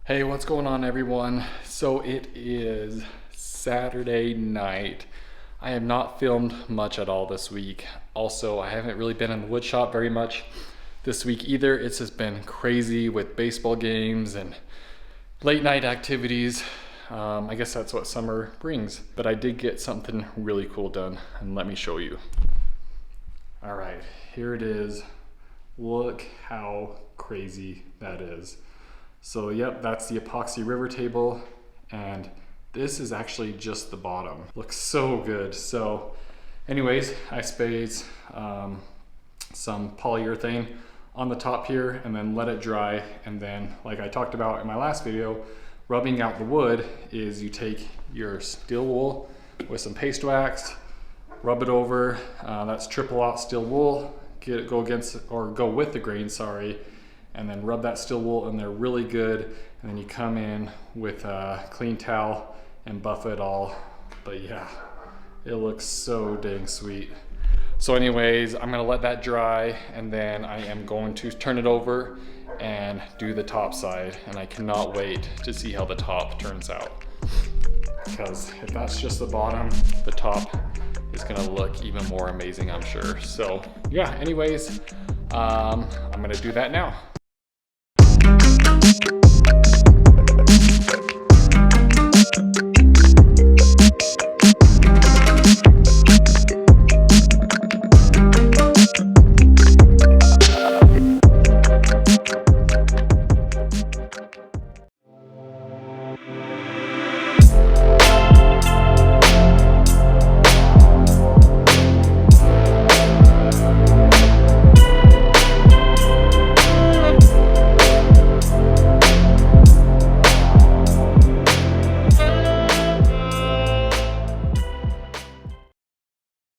Hey, what's going on everyone? So it is Saturday night. I have not filmed much at all this week. Also, I haven't really been in the wood shop very much this week either. It's just been crazy with baseball games and late night activities. I guess that's what summer brings. But I did get something really cool done, and let me show you. All right, here it is. Look how crazy that is. So yep, that's the epoxy river table, and this is actually just the bottom. Looks so good. So anyways, I sprayed some polyurethane on the top here and then let it dry, and then like I talked about in my last video, rubbing out the wood is you take your steel wool with some paste wax, rub it over, that's triple aught steel wool, go with the grain, sorry, and then rub that steel wool in there really good, and then you come in with a clean towel and buff it all. But yeah, it looks so dang sweet. So anyways, I'm gonna let that dry, and then I am going to turn it over and do the top side, and I cannot wait to see how the top turns out, because if that's just the bottom, the top is gonna look even more amazing, I'm sure. So yeah, anyways, I'm gonna do that now.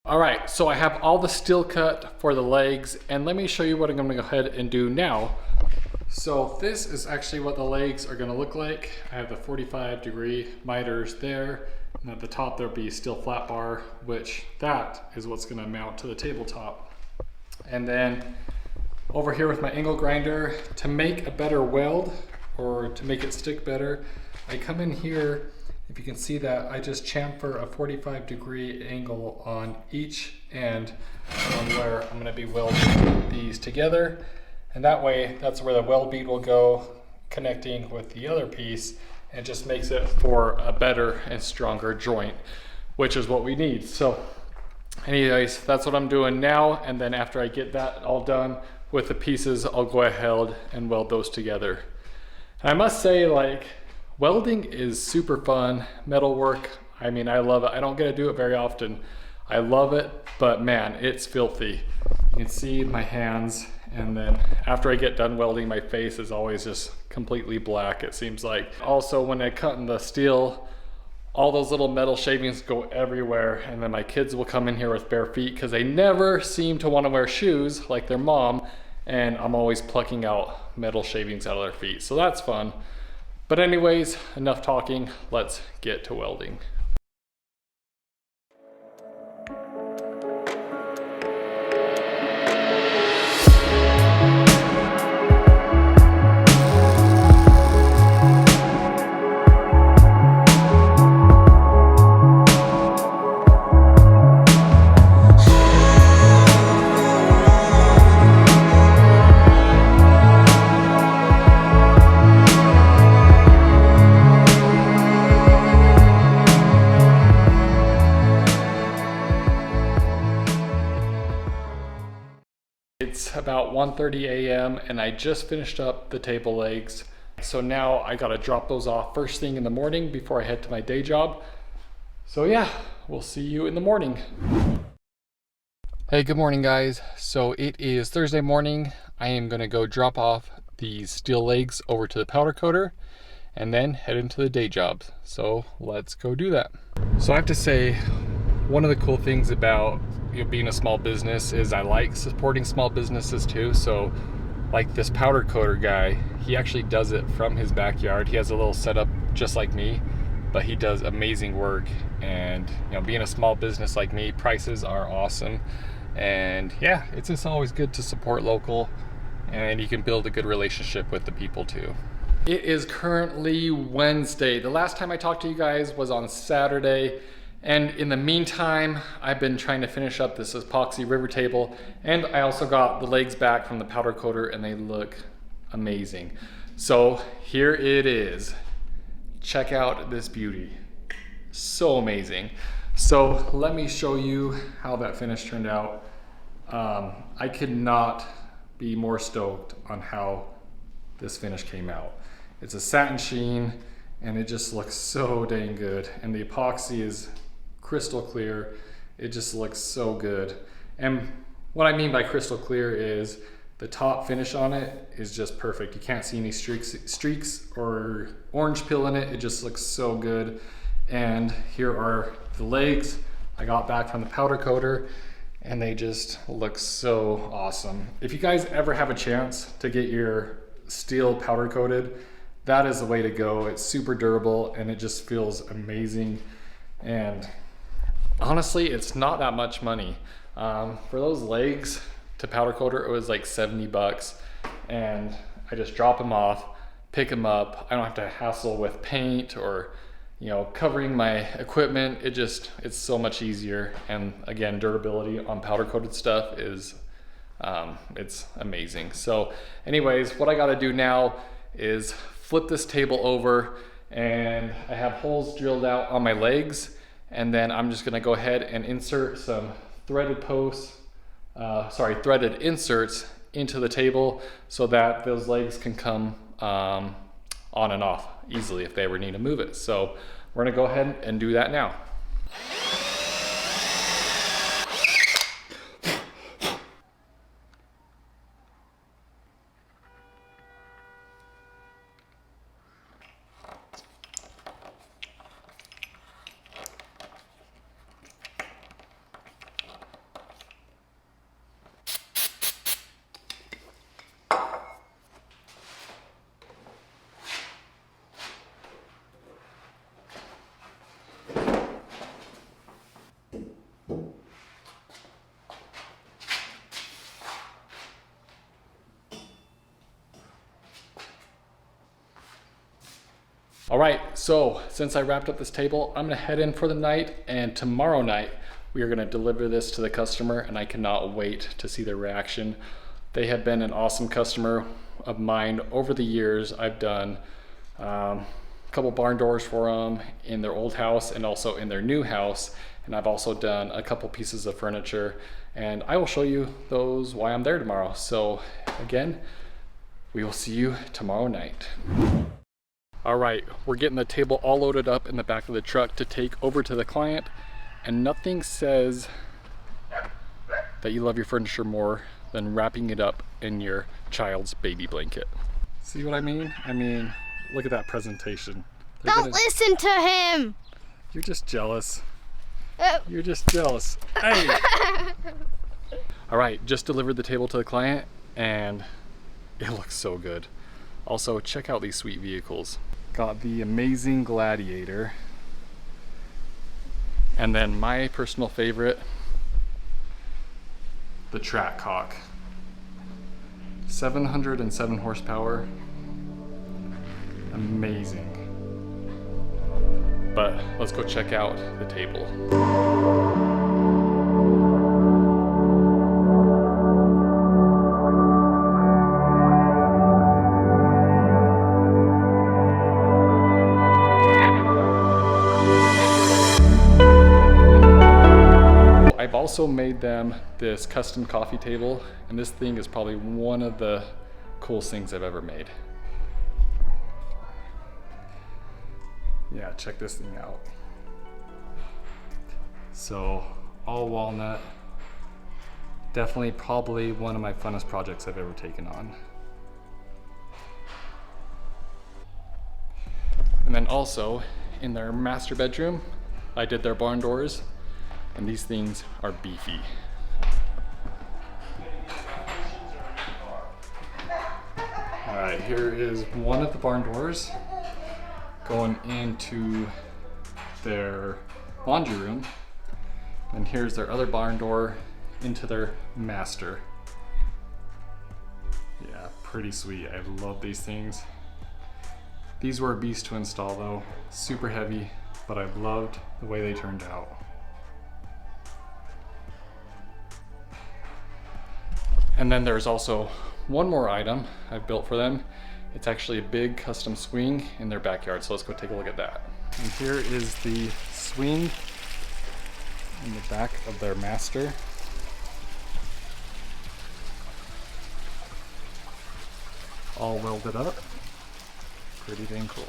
All right, so I have all the steel cut for the legs, and let me show you what I'm gonna go ahead and do now. So this is actually what the legs are gonna look like. I have the 45-degree miters there, and at the top there'll be steel flat bar, which that is what's gonna mount to the tabletop. And then over here with my angle grinder, to make a better weld, or to make it stick better, I come in here. If you can see that, I just chamfer a 45-degree angle on each end on where I'm gonna be welding these together. And that way, that's where the weld bead will go, connecting with the other piece, and just makes it for a better and stronger joint, which is what we need. So anyways, that's what I'm doing now. And then after I get that all done with the pieces, I'll go ahead and weld those together. And I must say, like, welding is super fun. Metal work, I mean, I love it. I don't get to do it very often. I love it, but man, it's filthy. You can see my hands, and then after I get done welding, my face is always just completely black, it seems like. Also, when I cut in the steel, all those little metal shavings go everywhere, and then my kids will come in here with bare feet because they never seem to want to wear shoes like their mom, and I'm always plucking out metal shavings out of their feet. So that's fun. But anyways, enough talking, let's get to welding. It's about 1:30 a.m. and I just finished up the table legs. So now I gotta drop those off first thing in the morning before I head to my day job. So yeah, we'll see you in the morning. Hey, good morning guys. So it is Thursday morning. I am gonna go drop off these steel legs over to the powder coater and then head into the day job. So let's go do that. So I have to say, one of the cool things about being a small business is I like supporting small businesses too. So like this powder coater guy, he actually does it from his backyard. He has a little setup just like me, but he does amazing work. And being a small business like me, prices are awesome. And yeah, it's just always good to support local, and you can build a good relationship with the people too. It is currently Wednesday. The last time I talked to you guys was on Saturday. And in the meantime, I've been trying to finish up this epoxy river table. And I also got the legs back from the powder coater and they look amazing. So here it is. Check out this beauty. So amazing. So let me show you how that finish turned out. I could not be more stoked on how this finish came out. It's a satin sheen and it just looks so dang good. And the epoxy is crystal clear. It just looks so good. And what I mean by crystal clear is the top finish on it is just perfect. You can't see any streaks or orange peel in it. It just looks so good. And here are the legs I got back from the powder coater and they just look so awesome. If you guys ever have a chance to get your steel powder coated, that is the way to go. It's super durable and it just feels amazing. And honestly, it's not that much money. For those legs to powder coater, it was like 70 bucks. And I just drop them off, pick them up. I don't have to hassle with paint or covering my equipment. It's so much easier. And again, durability on powder coated stuff is, it's amazing. So anyways, what I gotta do now is flip this table over and I have holes drilled out on my legs. And then I'm just gonna go ahead and insert some threaded inserts into the table so that those legs can come on and off easily if they ever need to move it. So we're gonna go ahead and do that now. All right, so since I wrapped up this table, I'm gonna head in for the night, and tomorrow night we are gonna deliver this to the customer, and I cannot wait to see their reaction. They have been an awesome customer of mine over the years. I've done a couple barn doors for them in their old house and also in their new house, and I've also done a couple pieces of furniture, and I will show you those while I'm there tomorrow. So again, we will see you tomorrow night. All right, we're getting the table all loaded up in the back of the truck to take over to the client, and nothing says that you love your furniture more than wrapping it up in your child's baby blanket. See what I mean? I mean, look at that presentation. Don't listen to him! You're just jealous. You're just jealous. Hey! All right, just delivered the table to the client, and it looks so good. Also, check out these sweet vehicles. Got the amazing Gladiator. And then my personal favorite, the Trackhawk. 707 horsepower. Amazing. But let's go check out the table. I've also made them this custom coffee table, and this thing is probably one of the coolest things I've ever made. Yeah, check this thing out. So, all walnut. Definitely probably one of my funnest projects I've ever taken on. And then also, in their master bedroom, I did their barn doors. And these things are beefy. All right, here is one of the barn doors going into their laundry room. And here's their other barn door into their master. Yeah, pretty sweet. I love these things. These were a beast to install though, super heavy, but I loved the way they turned out. And then there's also one more item I've built for them. It's actually a big custom swing in their backyard, so let's go take a look at that. And here is the swing in the back of their master. All welded up. Pretty dang cool.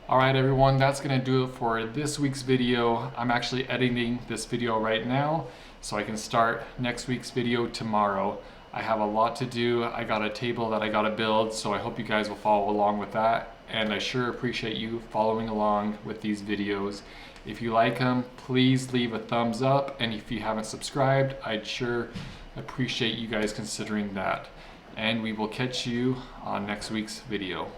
All right, everyone, that's gonna do it for this week's video. I'm actually editing this video right now, so I can start next week's video tomorrow. I have a lot to do. I got a table that I gotta build, so I hope you guys will follow along with that. And I sure appreciate you following along with these videos. If you like them, please leave a thumbs up. And if you haven't subscribed, I'd sure appreciate you guys considering that. And we will catch you on next week's video.